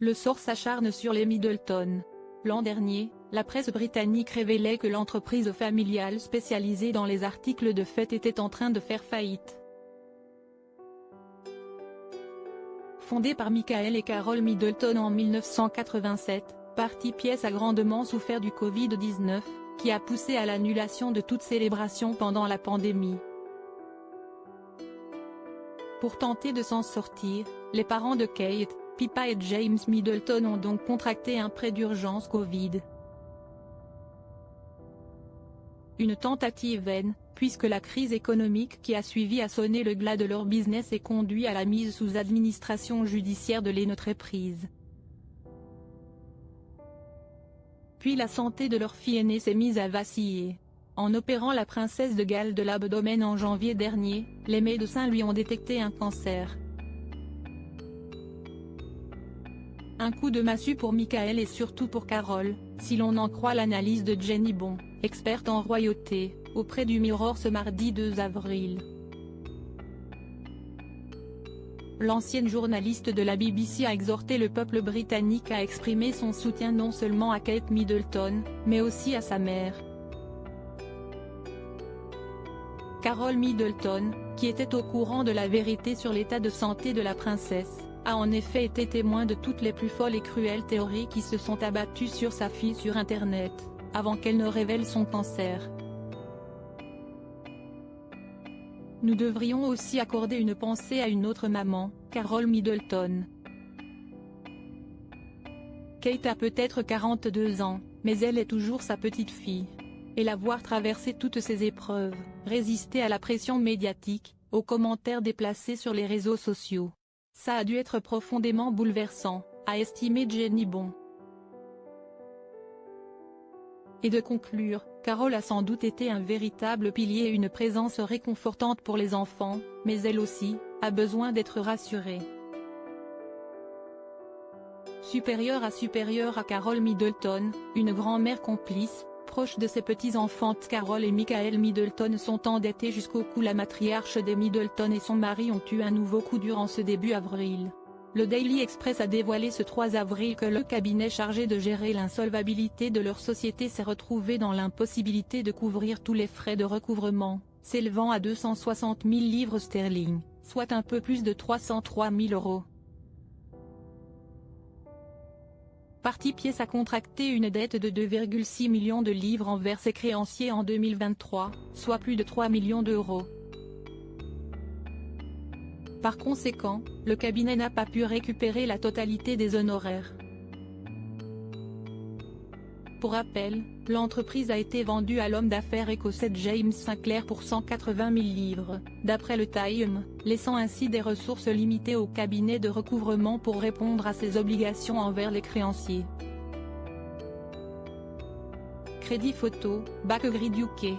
Le sort s'acharne sur les Middleton. L'an dernier, la presse britannique révélait que l'entreprise familiale spécialisée dans les articles de fête était en train de faire faillite. Fondée par Michael et Carol Middleton en 1987, Party Pièce a grandement souffert du Covid-19, qui a poussé à l'annulation de toute célébration pendant la pandémie. Pour tenter de s'en sortir, les parents de Kate, Pippa et James Middleton ont donc contracté un prêt d'urgence Covid. Une tentative vaine, puisque la crise économique qui a suivi a sonné le glas de leur business et conduit à la mise sous administration judiciaire de l'entreprise. Puis la santé de leur fille aînée s'est mise à vaciller. En opérant la princesse de Galles de l'abdomen en janvier dernier, les médecins lui ont détecté un cancer. Un coup de massue pour Michael et surtout pour Carol, si l'on en croit l'analyse de Jenny Bon, experte en royauté, auprès du Mirror ce mardi 2 avril. L'ancienne journaliste de la BBC a exhorté le peuple britannique à exprimer son soutien non seulement à Kate Middleton, mais aussi à sa mère. Carol Middleton, qui était au courant de la vérité sur l'état de santé de la princesse, a en effet été témoin de toutes les plus folles et cruelles théories qui se sont abattues sur sa fille sur Internet, avant qu'elle ne révèle son cancer. Nous devrions aussi accorder une pensée à une autre maman, Carol Middleton. Kate a peut-être 42 ans, mais elle est toujours sa petite fille. Et la voir traverser toutes ces épreuves, résister à la pression médiatique, aux commentaires déplacés sur les réseaux sociaux. Ça a dû être profondément bouleversant, a estimé Jenny Bon. Et de conclure, Carol a sans doute été un véritable pilier et une présence réconfortante pour les enfants, mais elle aussi, a besoin d'être rassurée. Supérieure à Carol Middleton, une grand-mère complice, proche de ses petits-enfants. Carol et Michael Middleton sont endettés jusqu'au cou. La matriarche des Middleton et son mari ont eu un nouveau coup dur en ce début avril. Le Daily Express a dévoilé ce 3 avril que le cabinet chargé de gérer l'insolvabilité de leur société s'est retrouvé dans l'impossibilité de couvrir tous les frais de recouvrement, s'élevant à 260 000 livres sterling, soit un peu plus de 303 000 €. Party Pièce a contracté une dette de 2,6 millions de livres envers ses créanciers en 2023, soit plus de 3 millions d'euros. Par conséquent, le cabinet n'a pas pu récupérer la totalité des honoraires. Pour rappel, l'entreprise a été vendue à l'homme d'affaires écossais James Sinclair pour 180 000 livres, d'après le Time, laissant ainsi des ressources limitées au cabinet de recouvrement pour répondre à ses obligations envers les créanciers. Crédit photo, Backgrid UK.